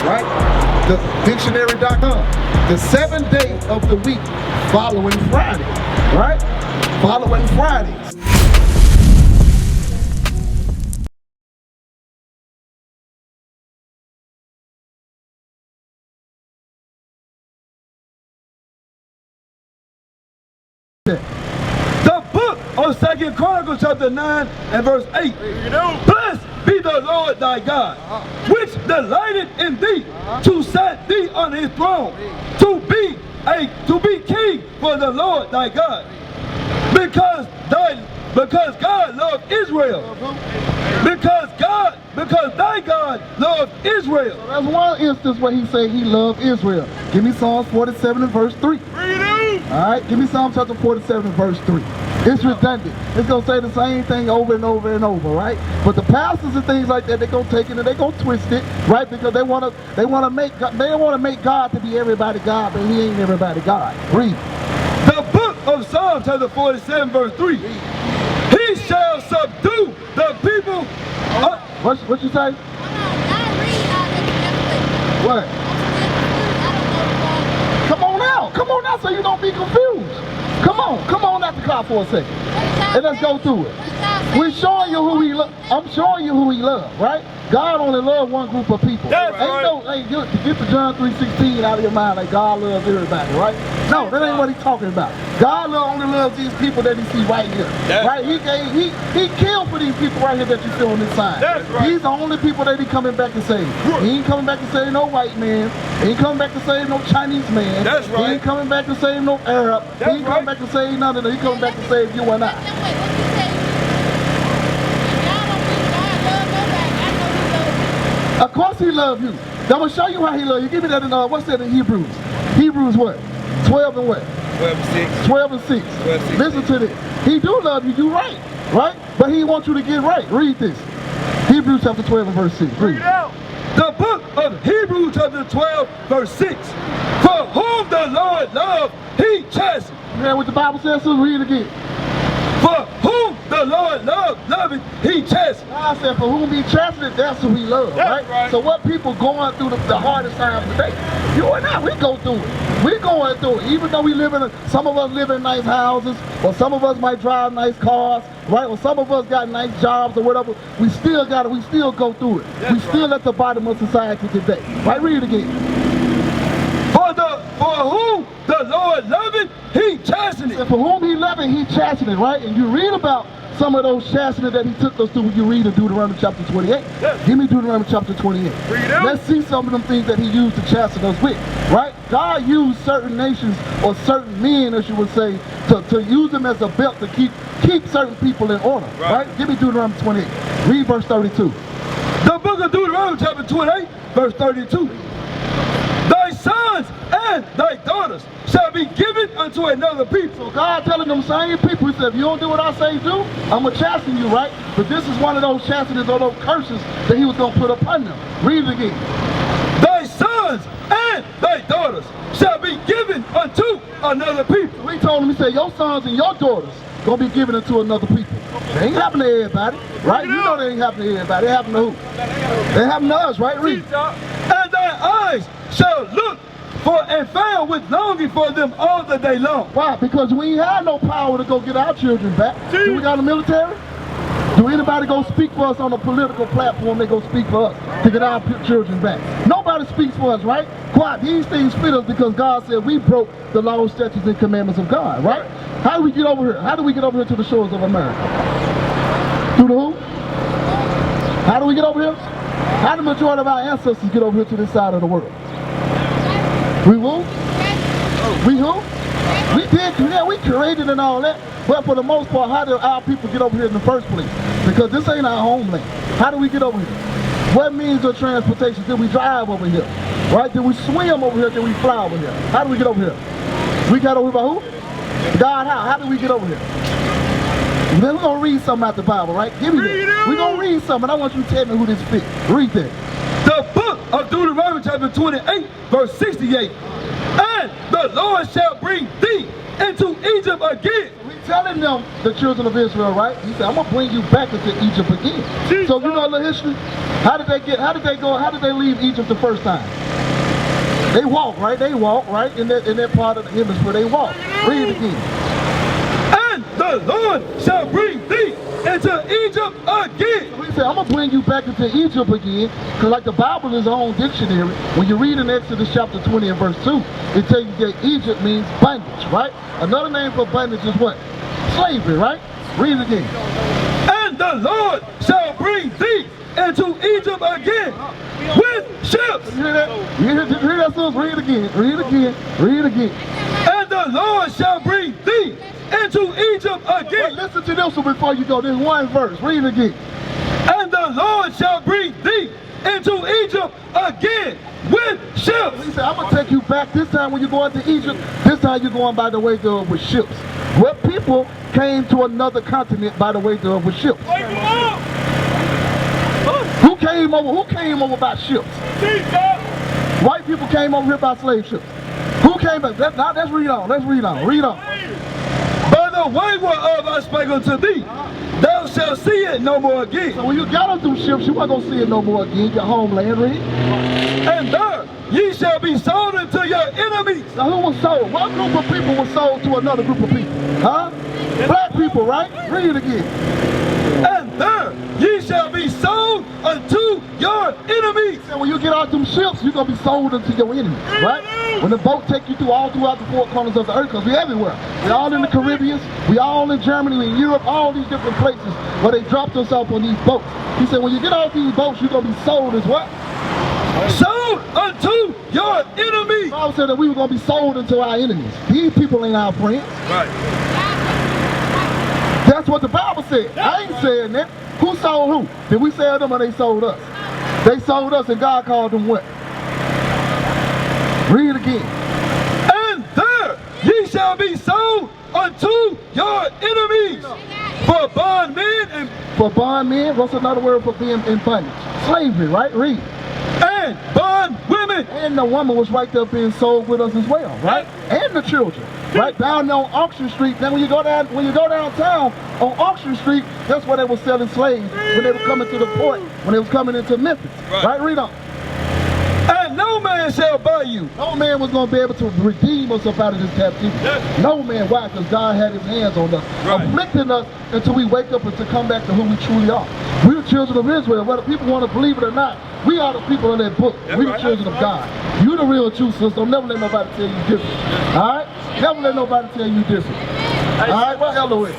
right? The dictionary.com. The 7th day of the week following Friday, right? Following Fridays. The book of 2 Chronicles chapter 9 and verse 8. Blessed be the Lord thy God, which delighteth in thee, to set thee on his throne, to be king for the Lord thy God. Because God loved Israel. Because thy God loved Israel. So that's one instance where he said he loved Israel. Give me Psalms 47 and verse 3. Alright, give me Psalm chapter 47 and verse 3. It's redundant. It's going to say the same thing over and over and over, right? But the pastors and things like that, they're going to take it and they're going to twist it, right? Because they want to make God to be everybody God, but he ain't everybody God. Read. The book of Psalms chapter 47 verse 3. He shall subdue the people. What you say? What? Come on now, so you don't be confused. Come on out the car for a second. And let's go through it. We're showing you who he loves. I'm showing you who he loves, right? God only loves one group of people. That's right. Get the John 3:16 out of your mind, like God loves everybody, right? No, that ain't what he's talking about. God only loves these people that he see right here. Right? He killed for these people right here that you see on this sign. That's right. These are the only people that he coming back to save. He ain't coming back to save no white man. He ain't coming back to save no Chinese man. That's right. He ain't coming back to save no Arab. That's he ain't coming back to save none of them. He coming back to save you and I. Of course he loves you. I'm going to show you how he loves you. Give me that in, what's that in Hebrews? Hebrews what? 12 and what? 12 and 6. 12 and 6. 12, 6. Listen to this. He do love you. You right. But he wants you to get right. Read this. Hebrews chapter 12 and verse 6. Read. The book of Hebrews chapter 12 verse 6. For whom the Lord loved, he chastens. You hear what the Bible says? So read it again. For whom the Lord loveth, he chastens. God said, for whom he chasteneth, that's who he loves, right? So what people going through the hardest times today, you and I, we go through it. We're going through it. Even though we live some of us live in nice houses, or some of us might drive nice cars, right? Or some of us got nice jobs or whatever, we still go through it. We still at the bottom of society today. Right? Read it again. For whom the Lord loveth, he chasteneth. And for whom he loveth, he chasteneth, right? And you read about some of those chastenings that he took us through when you read in Deuteronomy chapter 28. Yes. Give me Deuteronomy chapter 28. Let's see some of them things that he used to chasten us with, right? God used certain nations or certain men, as you would say, to use them as a belt to keep certain people in order, right? Give me Deuteronomy 28. Read verse 32. The book of Deuteronomy chapter 28, verse 32. Thy sons and thy daughters shall be given unto another people. So God telling them same people, he said, if you don't do what I say do, I'm going to chasten you, right? But this is one of those chastenings or those curses that he was going to put upon them. Read it again. Thy sons and thy daughters shall be given unto another people. So he told them, he said, your sons and your daughters going to be given unto another people. They ain't happening to everybody, right? You know they ain't happening to everybody. They happen to who? They happen to us, right? Read. And thy eyes shall look for and fail with longing for them all the day long. Why? Because we ain't had no power to go get our children back. Do we got a military? Do anybody go speak for us on a political platform? They go speak for us to get our children back. Nobody speaks for us, right? Quiet. These things fit us because God said we broke the laws, statutes, and commandments of God, right? How do we get over here? How do we get over here to the shores of America? Through the who? How do we get over here? How do the majority of our ancestors get over here to this side of the world? We who? We who? We did, yeah, we created and all that. But for the most part, how do our people get over here in the first place? Because this ain't our homeland. How do we get over here? What means of transportation? Did we drive over here? Right? Did we swim over here? Did we fly over here? How do we get over here? We got over here by who? God, how? How do we get over here? Then we're going to read something out the Bible, right? Give me that. We're going to read something. I want you to tell me who this fits. Read that. The book of Deuteronomy chapter 28, verse 68. And the Lord shall bring thee into Egypt again. We're telling them, the children of Israel, right? He said, I'm going to bring you back into Egypt again. Jesus. So you know the history? How did they leave Egypt the first time? They walked, right? They walked, right? In that part of the hemisphere, they walked. Read it again. And the Lord shall bring thee into Egypt again. So he said, I'm going to bring you back into Egypt again, because like the Bible is its own dictionary. When you read in Exodus chapter 20 and verse 2, it tells you that Egypt means bondage, right? Another name for bondage is what? Slavery, right? Read it again. And the Lord shall bring thee into Egypt again with ships. You hear that? You hear that, sis? Read it again. Read it again. Read it again. And the Lord shall bring thee into Egypt again. Wait, listen to this one before you go. There's one verse. Read it again. And the Lord shall bring thee into Egypt again with ships. He said, I'm going to take you back. This time when you're going to Egypt, this time you're going by the way there with ships. What people came to another continent by the way there with ships? Who came over by ships? White people came over here by slave ships. Who came back? Let's read on. Let's read on. Read on. By the way whereof I spake unto thee, thou shalt see it no more again. So when you got on them ships, you weren't going to see it no more again. Your homeland, read. And there ye shall be sold unto your enemies. Now who was sold? What group of people was sold to another group of people? Huh? Black people, right? Read it again. And there ye shall be sold unto your enemies. And when you get out them ships, you're going to be sold unto your enemies, right? When the boat take you through all throughout the four corners of the earth, because we're everywhere. We're all in the Caribbean, we're all in Germany, we're in Europe, all these different places where they dropped us off on these boats. He said, when you get off these boats, you're going to be sold as what? Sold unto your enemies. The Bible said that we were going to be sold unto our enemies. These people ain't our friends. Right. That's what the Bible said. I ain't saying that. Who sold who? Did we sell them or they sold us? They sold us and God called them what? Read it again. And there ye shall be sold unto your enemies for bondmen and for bondmen. What's another word for being in bondage? Slavery, right? Read. And bondwomen. And the woman was right there being sold with us as well, right? And the children. Right down there on Auction Street. Then when you go downtown on Auction Street, that's where they were selling slaves when they were coming to the port, when they was coming into Memphis. Right? Read on. And no man shall buy you. No man was going to be able to redeem us up out of this captivity. No man. Why? Because God had his hands on us, afflicting us until we wake up and to come back to who we truly are. We're the children of Israel. Whether people want to believe it or not, we are the people in that book. We're the children of God. You the real truth, sister. Don't never let nobody tell you different. All right? Never let nobody tell you different. All right? What Ella is?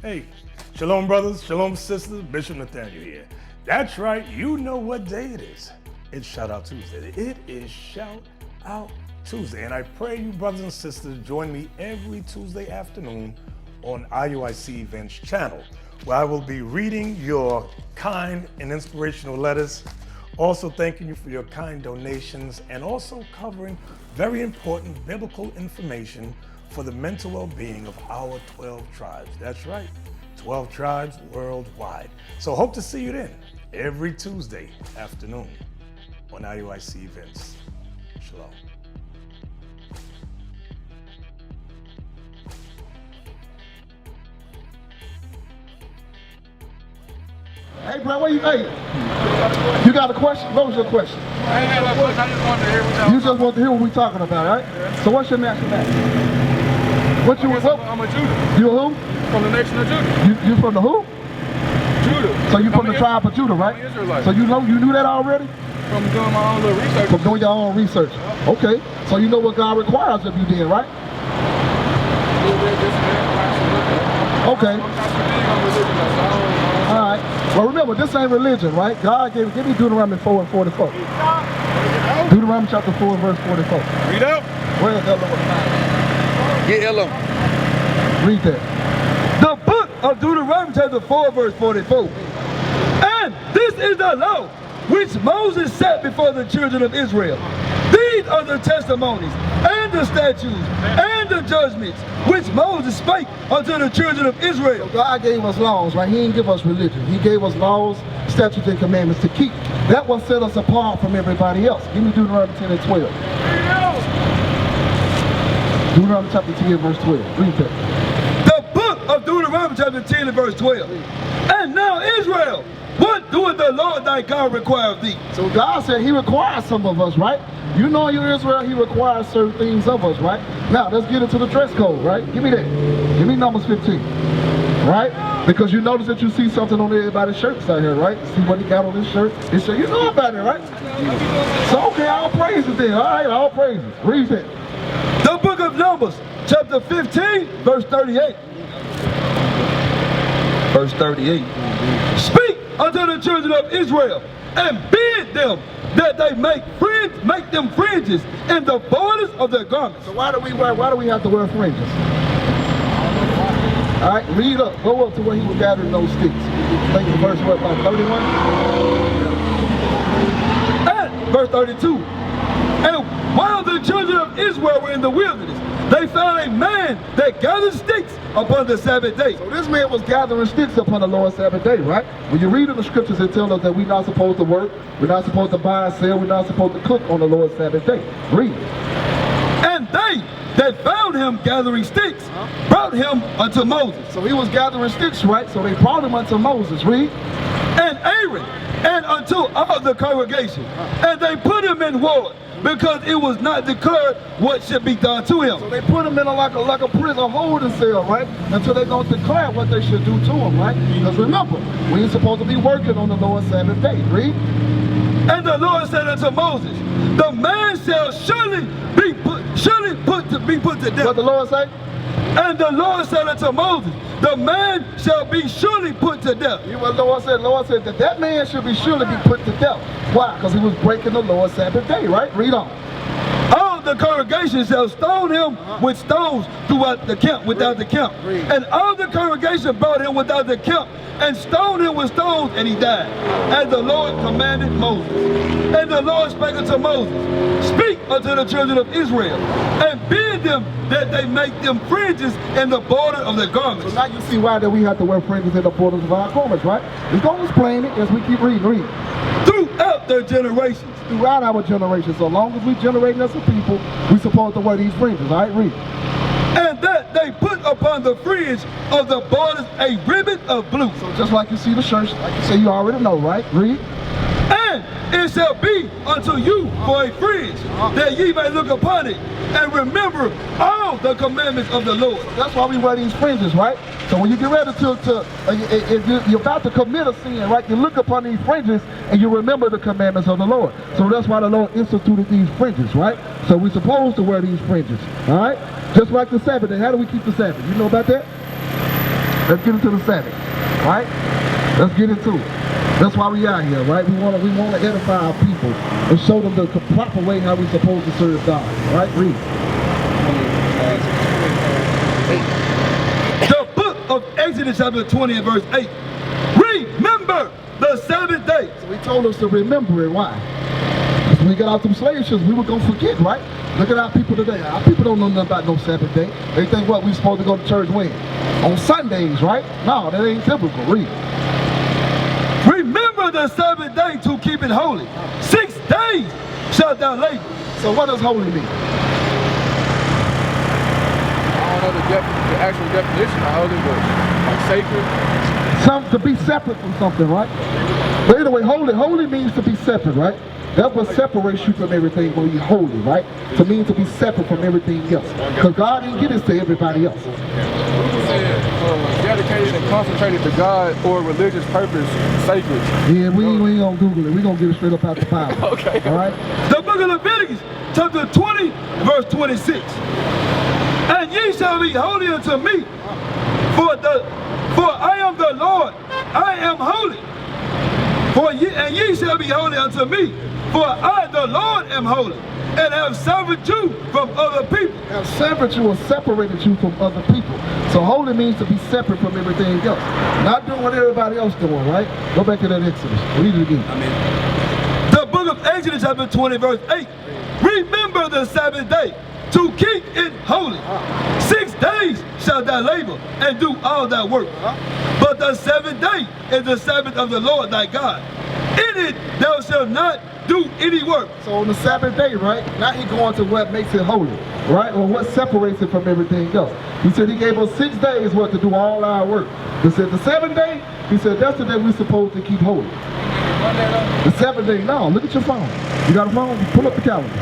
Hey, shalom brothers, shalom sisters, Bishop Nathaniel here. That's right, you know what day it is. It's Shout Out Tuesday. It is Shout Out Tuesday. And I pray you brothers and sisters join me every Tuesday afternoon on IUIC Events channel, where I will be reading your kind and inspirational letters, also thanking you for your kind donations, and also covering very important biblical information for the mental well-being of our 12 tribes. That's right, 12 tribes worldwide. So hope to see you then, every Tuesday afternoon on IUIC Events. Shalom. Hey, bro, what you think? You got a question? What was your question? I ain't got no question. I just wanted to hear what y'all You just want to hear what we're talking about, right? So what's your nationality? What you I'm a Judah. You a who? From the nation of Judah. You from the who? Judah. So you from the I'm tribe of Judah, right? I'm an Israelite. So you knew that already? From doing my own little research. From doing your own research. Okay. So you know what God requires of you then, right? Okay. All right. Well, remember, this ain't religion, right? God give me Deuteronomy 4 and 44. Deuteronomy chapter 4 and verse 44. Read out. Where's that? Get hello. Read that. The book of Deuteronomy chapter 4 verse 44. And this is the law which Moses set before the children of Israel. These are the testimonies and the statutes and the judgments which Moses spake unto the children of Israel. God gave us laws, right? He didn't give us religion. He gave us laws, statutes, and commandments to keep. That what set us apart from everybody else. Give me Deuteronomy 10 and 12. Deuteronomy chapter 10 verse 12. Read that. The book of Deuteronomy chapter 10 and verse 12. And now Israel, what doeth the Lord thy God require of thee? So God said he requires some of us, right? You know you're Israel, he requires certain things of us, right? Now, let's get into the dress code, right? Give me that. Give me Numbers 15, right? Because you notice that you see something on everybody's shirts out here, right? See what he got on his shirt? His shirt. You know about it, right? So, okay, all praises then. All right, all praises. Read it. The book of Numbers, chapter 15, verse 38. Verse 38. Speak unto the children of Israel, and bid them that they make them fringes in the borders of their garments. So why do we have to wear fringes? All right, read up. Go up to where he was gathering those sticks. I think the verse what, about 31? And verse 32. And while the children of Israel were in the wilderness, they found a man that gathered sticks upon the Sabbath day. So this man was gathering sticks upon the Lord's Sabbath day, right? When you read in the scriptures, it tells us that we're not supposed to work, we're not supposed to buy and sell, we're not supposed to cook on the Lord's Sabbath day. Read. And they that found him gathering sticks brought him unto Moses. So he was gathering sticks, right? So they brought him unto Moses. Read. And Aaron, and unto all the congregation. And they put him in ward, because it was not declared what should be done to him. So they put him in like a prison holding cell, right? Until they're going to declare what they should do to him, right? Because remember, we ain't supposed to be working on the Lord's Sabbath day. Read. And the Lord said unto Moses, the man shall surely be put to death. What the Lord say? And the Lord said unto Moses, the man shall be surely put to death. You know what the Lord said? The Lord said that that man should be surely be put to death. Why? Because he was breaking the Lord's Sabbath day, right? Read on. All the congregation shall stone him with stones throughout the camp, without the camp. And all the congregation brought him without the camp, and stoned him with stones, and he died. As the Lord commanded Moses. And the Lord spake unto Moses, speak unto the children of Israel, and bid them that they make them fringes in the border of their garments. So now you see why that we have to wear fringes in the borders of our garments, right? We're going to explain it as we keep reading. Read. Throughout their generations. Throughout our generation. So long as we generating us a people, we're supposed to wear these fringes. All right, read. And that they put upon the fringe of the borders a ribbon of blue. So just like you see the shirts, like you say, you already know, right? Read. And it shall be unto you for a fringe, that ye may look upon it, and remember all the commandments of the Lord. That's why we wear these fringes, right? So when you get ready if you're about to commit a sin, right, you look upon these fringes and you remember the commandments of the Lord. So that's why the Lord instituted these fringes, right? So we're supposed to wear these fringes, all right? Just like the Sabbath day. How do we keep the Sabbath? You know about that? Let's get into the Sabbath, right? Let's get into it. That's why we out here, right? We want to edify our people and show them the proper way how we're supposed to serve God, right? Read. The book of Exodus chapter 20 and verse 8. Remember the Sabbath day. So he told us to remember it. Why? Because when we got out them slave ships, we were going to forget, right? Look at our people today. Our people don't know nothing about no Sabbath day. They think what? We supposed to go to church when? On Sundays, right? No, that ain't biblical. Read. Remember the Sabbath day to keep it holy. 6 days shalt thou labor. So what does holy mean? I don't know the actual definition of holy, but like sacred. To be separate from something, right? But anyway, holy means to be separate, right? That's what separates you from everything when you're holy, right? To mean to be separate from everything else. Because God didn't get us to everybody else. Dedicated and consecrated to God for a religious purpose, sacred. Yeah, we ain't gonna Google it. We gonna get it straight up out the Bible. Okay. All right? The book of Leviticus, chapter 20, verse 26. And ye shall be holy unto me, for I am the Lord, I am holy. And ye shall be holy unto me, for I, the Lord, am holy, and have severed you from other people. Have severed you or separated you from other people. So holy means to be separate from everything else. Not doing what everybody else doing, right? Go back to that Exodus. Read it again. Amen. The book of Exodus chapter 20 verse 8. Remember the Sabbath day to keep it holy. 6 days shalt thou labor and do all thy work. But the 7th day is the Sabbath of the Lord thy God. In it thou shalt not do any work. So on the Sabbath day, right, now he going to what makes it holy, right, or what separates it from everything else. He said he gave us 6 days what to do all our work. He said the 7th day, he said that's the day we're supposed to keep holy. The 7th day, no, look at your phone. You got a phone? Pull up the calendar.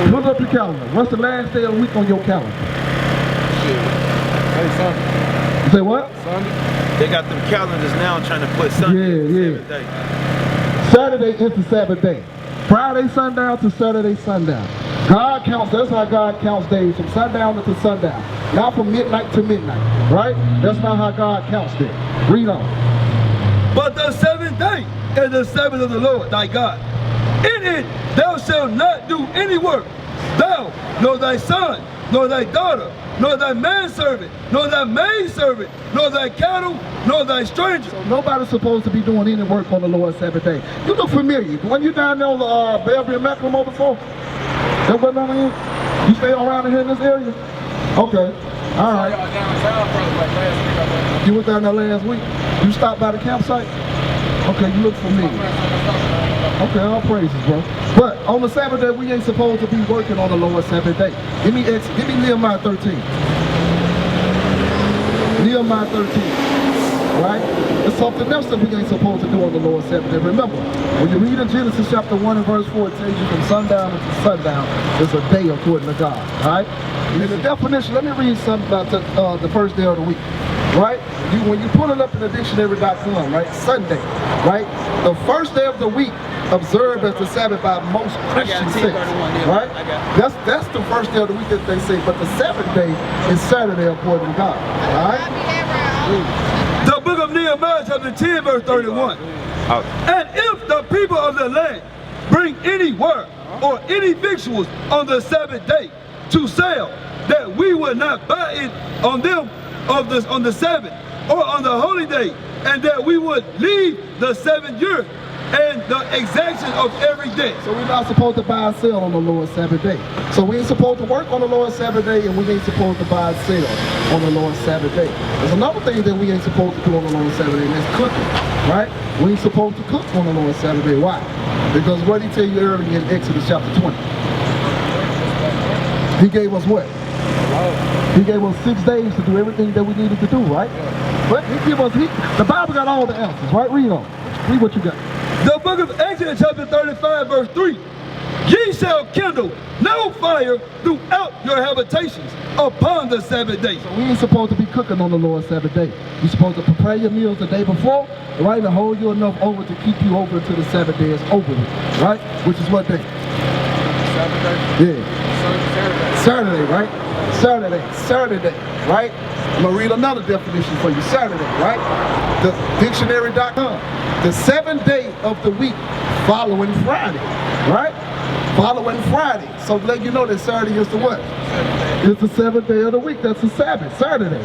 Pull up your calendar. What's the last day of the week on your calendar? Hey, Sunday. You say what? Sunday. They got them calendars now trying to put Sunday. Yeah. Saturday is the Sabbath day. Friday sundown to Saturday sundown. God counts, that's how God counts days, from sundown to sundown. Not from midnight to midnight, right? That's not how God counts it. Read on. But the 7th day is the Sabbath of the Lord thy God. In it thou shalt not do any work, thou, nor thy son, nor thy daughter, nor thy manservant, nor thy maidservant, nor thy cattle, nor thy stranger. So nobody's supposed to be doing any work on the Lord's Sabbath day. You look familiar. When you down there on the Bellevue and Macklemore before? That wasn't on here? You stay around here in this area? Okay. All right. You went down there last week? You stopped by the campsite? Okay, you look familiar. Okay, all praises, bro. But on the Sabbath day, we ain't supposed to be working on the Lord's Sabbath day. Give me Nehemiah 13. Nehemiah 13. Right? There's something else that we ain't supposed to do on the Lord's Sabbath day. Remember, when you read in Genesis chapter 1 and verse 4, it tells you from sundown to sundown, there's a day according to God. Right? And in the definition, let me read something about the first day of the week. Right? When you put it up in the dictionary.com, right? Sunday, right? The first day of the week observed as the Sabbath by most Christian sects, right? That's the first day of the week that they say, but the 7th day is Saturday according to God, all right? The book of Nehemiah chapter 10 verse 31. And if the people of the land bring any word or any victuals on the Sabbath day to sell, that we will not buy it on them on the Sabbath or on the holy day, and that we would leave the 7th year and the exaction of every day. So we're not supposed to buy and sell on the Lord's Sabbath day. So we ain't supposed to work on the Lord's Sabbath day, and we ain't supposed to buy and sell on the Lord's Sabbath day. There's another thing that we ain't supposed to do on the Lord's Sabbath day, and that's cooking, right? We ain't supposed to cook on the Lord's Sabbath day. Why? Because what did he tell you earlier in Exodus chapter 20? He gave us what? He gave us 6 days to do everything that we needed to do, right? But the Bible got all the answers, right? Read on. Read what you got. The book of Exodus chapter 35 verse 3. Ye shall kindle no fire throughout your habitations upon the Sabbath day. So we ain't supposed to be cooking on the Lord's Sabbath day. You're supposed to prepare your meals the day before, right? And hold you enough over to keep you over until the Sabbath day is over with, right? Which is what day? Saturday? Yeah. Saturday, right? Saturday, right? I'm gonna read another definition for you. Saturday, right? The dictionary.com. The 7th day of the week following Friday, right? Following Friday. So let you know that Saturday is the what? It's the 7th day of the week. That's the Sabbath, Saturday.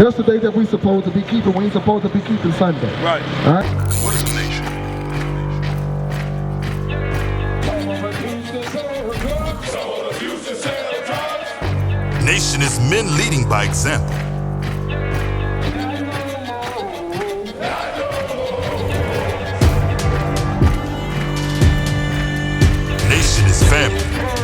That's the day that we're supposed to be keeping. We ain't supposed to be keeping Sunday. Right. All right? What is a nation? Nation is men leading by example. Nation is family.